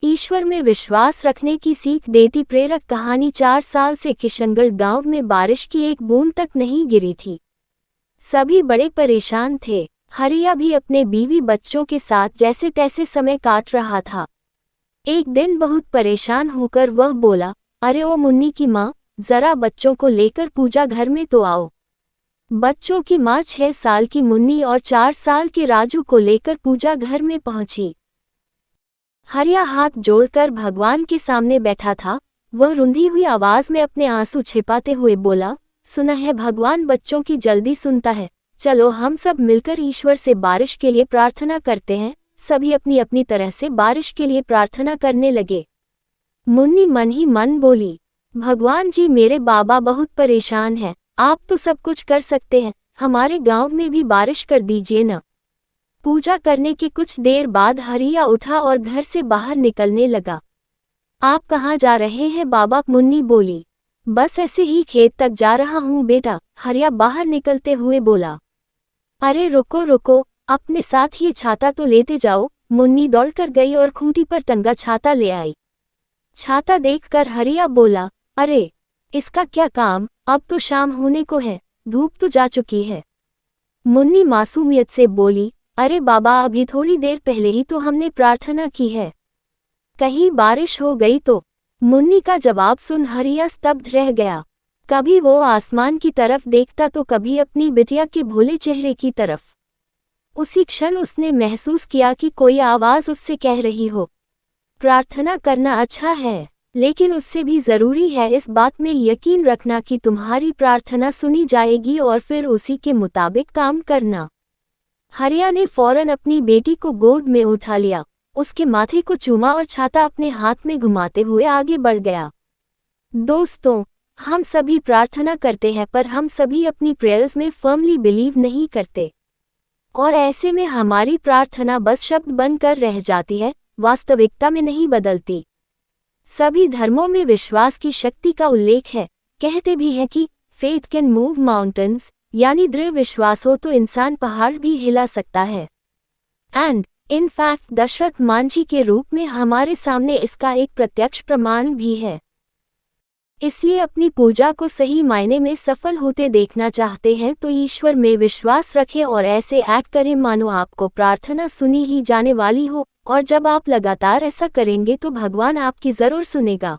ईश्वर में विश्वास रखने की सीख देती प्रेरक कहानी। 4 साल से किशनगढ़ गांव में बारिश की एक बूंद तक नहीं गिरी थी। सभी बड़े परेशान थे। हरिया भी अपने बीवी बच्चों के साथ जैसे तैसे समय काट रहा था। एक दिन बहुत परेशान होकर वह बोला, अरे ओ मुन्नी की माँ, जरा बच्चों को लेकर पूजा घर में तो आओ। बच्चों की माँ 6 साल की मुन्नी और 4 साल के राजू को लेकर पूजा घर में पहुंची। हरिया हाथ जोड़कर भगवान के सामने बैठा था। वह रुंधी हुई आवाज में अपने आंसू छिपाते हुए बोला, सुना है भगवान बच्चों की जल्दी सुनता है। चलो हम सब मिलकर ईश्वर से बारिश के लिए प्रार्थना करते हैं। सभी अपनी अपनी तरह से बारिश के लिए प्रार्थना करने लगे। मुन्नी मन ही मन बोली, भगवान जी मेरे बाबा बहुत परेशान हैं, आप तो सब कुछ कर सकते हैं, हमारे गांव में भी बारिश कर दीजिए न। पूजा करने के कुछ देर बाद हरिया उठा और घर से बाहर निकलने लगा। आप कहाँ जा रहे हैं बाबा? मुन्नी बोली। बस ऐसे ही खेत तक जा रहा हूँ बेटा, हरिया बाहर निकलते हुए बोला। अरे रुको रुको, अपने साथ ये छाता तो लेते जाओ। मुन्नी दौड़कर गई और खूंटी पर टंगा छाता ले आई। छाता देखकर हरिया बोला, अरे इसका क्या काम, अब तो शाम होने को है, धूप तो जा चुकी है। मुन्नी मासूमियत से बोली, अरे बाबा अभी थोड़ी देर पहले ही तो हमने प्रार्थना की है, कहीं बारिश हो गई तो? मुन्नी का जवाब सुन हरिया स्तब्ध रह गया। कभी वो आसमान की तरफ देखता तो कभी अपनी बिटिया के भोले चेहरे की तरफ। उसी क्षण उसने महसूस किया कि कोई आवाज उससे कह रही हो, प्रार्थना करना अच्छा है, लेकिन उससे भी जरूरी है इस बात में यकीन रखना कि तुम्हारी प्रार्थना सुनी जाएगी और फिर उसी के मुताबिक काम करना। हरिया ने फौरन अपनी बेटी को गोद में उठा लिया, उसके माथे को चूमा और छाता अपने हाथ में घुमाते हुए आगे बढ़ गया। दोस्तों, हम सभी प्रार्थना करते हैं पर हम सभी अपनी प्रेयर्स में फर्मली बिलीव नहीं करते, और ऐसे में हमारी प्रार्थना बस शब्द बनकर रह जाती है, वास्तविकता में नहीं बदलती। सभी धर्मों में विश्वास की शक्ति का उल्लेख है। कहते भी हैं कि फेथ कैन मूव माउंटेन्स, यानी दृढ़ विश्वास हो तो इंसान पहाड़ भी हिला सकता है। And in fact Dashrath Manjhi के रूप में हमारे सामने इसका एक प्रत्यक्ष प्रमाण भी है। इसलिए अपनी पूजा को सही मायने में सफल होते देखना चाहते हैं तो ईश्वर में विश्वास रखें और ऐसे एक्ट करें मानो आपको प्रार्थना सुनी ही जाने वाली हो, और जब आप लगातार ऐसा करेंगे तो भगवान आपकी जरूर सुनेगा।